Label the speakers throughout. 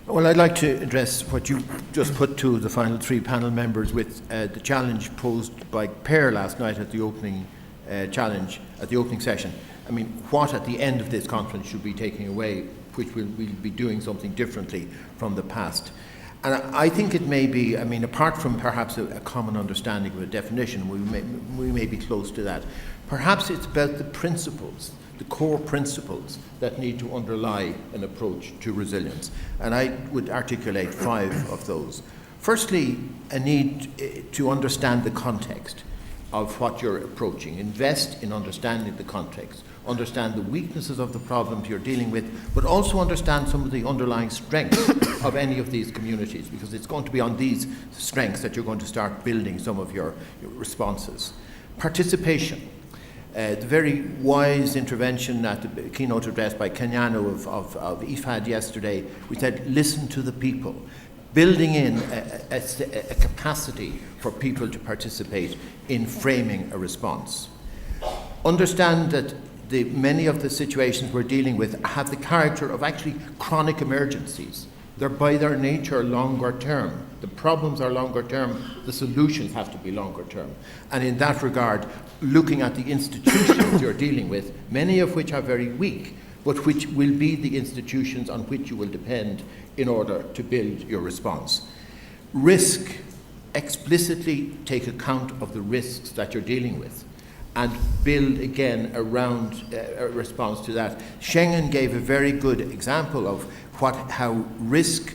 Speaker 1: Well, I'd like to address what you just put to the final three panel members with the challenge posed by Per last night at the opening session. I mean, what at the end of this conference should be taking away, which we'll be doing something differently from the past. And I think it may be, I mean, apart from perhaps a common understanding of a definition, we may be close to that. Perhaps it's about the principles, the core principles that need to underlie an approach to resilience. And I would articulate 5 of those. Firstly, a need to understand the context of what you're approaching. Invest in understanding the context. Understand the weaknesses of the problems you're dealing with, but also understand some of the underlying strengths of any of these communities, because it's going to be on these strengths that you're going to start building some of your responses. Participation. The very wise intervention at the keynote address by Kenyano of IFPRI yesterday, we said, listen to the people, building in a capacity for people to participate in framing a response. Understand that many of the situations we're dealing with have the character of actually chronic emergencies. They're by their nature longer term. The problems are longer term, the solutions have to be longer term. And in that regard, looking at the institutions you're dealing with, many of which are very weak, but which will be the institutions on which you will depend in order to build your response. Risk. Explicitly take account of the risks that you're dealing with and build again around a response to that. Schengen gave a very good example of how risk,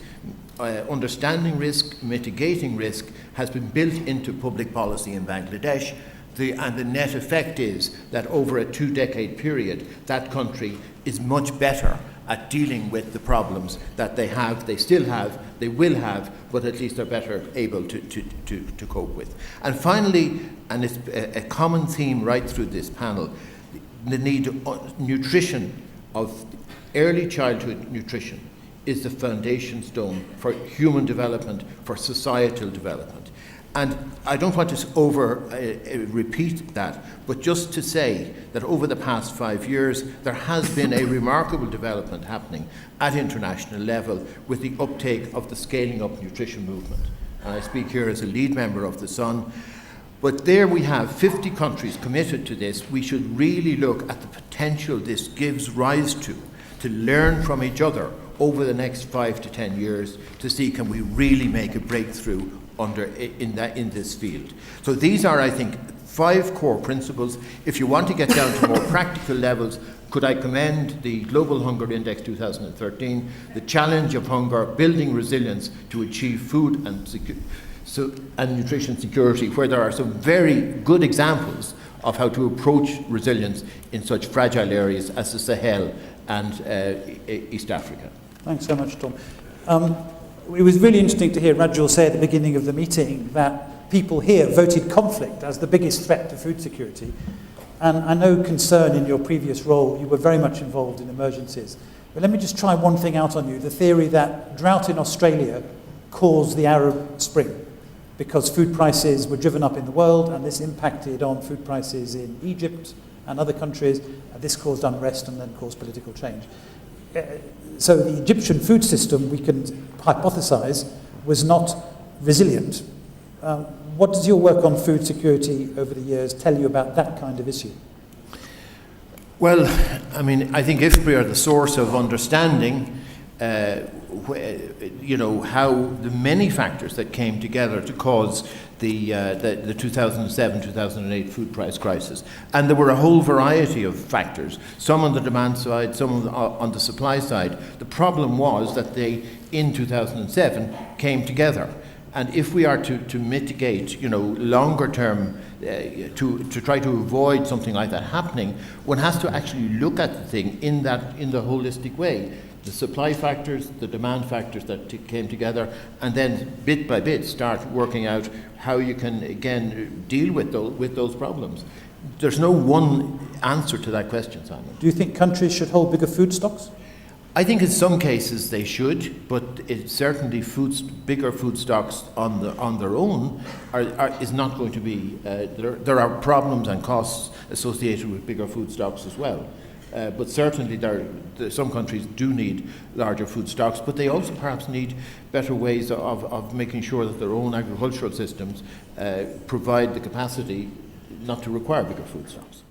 Speaker 1: understanding risk, mitigating risk has been built into public policy in Bangladesh. And the net effect is that over a 2-decade period, that country is much better at dealing with the problems that they have, they still have, they will have, but at least they're better able to cope with. And finally, and it's a common theme right through this panel, the need of nutrition, of early childhood nutrition is the foundation stone for human development, for societal development. And I don't want to repeat that, but just to say that over the past 5 years, there has been a remarkable development happening at international level with the uptake of the scaling up nutrition movement. And I speak here as a lead member of the SUN. But there we have 50 countries committed to this. We should really look at the potential this gives rise to learn from each other over the next 5 to 10 years to see can we really make a breakthrough in this field. So these are, I think, 5 core principles. If you want to get down to more practical levels, could I commend the Global Hunger Index 2013, the challenge of hunger, building resilience to achieve food and nutrition security, where there are some very good examples of how to approach resilience in such fragile areas as the Sahel and East Africa.
Speaker 2: Thanks so much, Tom. It was really interesting to hear Rajul say at the beginning of the meeting that people here voted conflict as the biggest threat to food security. And I know concern in your previous role, you were very much involved in emergencies. But let me just try one thing out on you, the theory that drought in Australia caused the Arab Spring because food prices were driven up in the world and this impacted on food prices in Egypt and other countries. And this caused unrest and then caused political change. So the Egyptian food system, we can hypothesize, was not resilient. What does your work on food security over the years tell you about that kind of issue?
Speaker 1: Well, I mean, I think IFPRI are the source of understanding, how the many factors that came together to cause the 2007-2008 food price crisis. And there were a whole variety of factors, some on the demand side, some on the supply side. The problem was that they, in 2007, came together. And if we are to mitigate, longer term, to try to avoid something like that happening, one has to actually look at the thing in the holistic way. The supply factors, the demand factors that came together, and then bit by bit start working out how you can again deal with those problems. There's no one answer to that question, Simon.
Speaker 2: Do you think countries should hold bigger food stocks?
Speaker 1: I think in some cases they should, but certainly bigger food stocks on their own is not going to be. There are problems and costs associated with bigger food stocks as well. but certainly some countries do need larger food stocks, but they also perhaps need better ways of making sure that their own agricultural systems provide the capacity not to require bigger food stocks.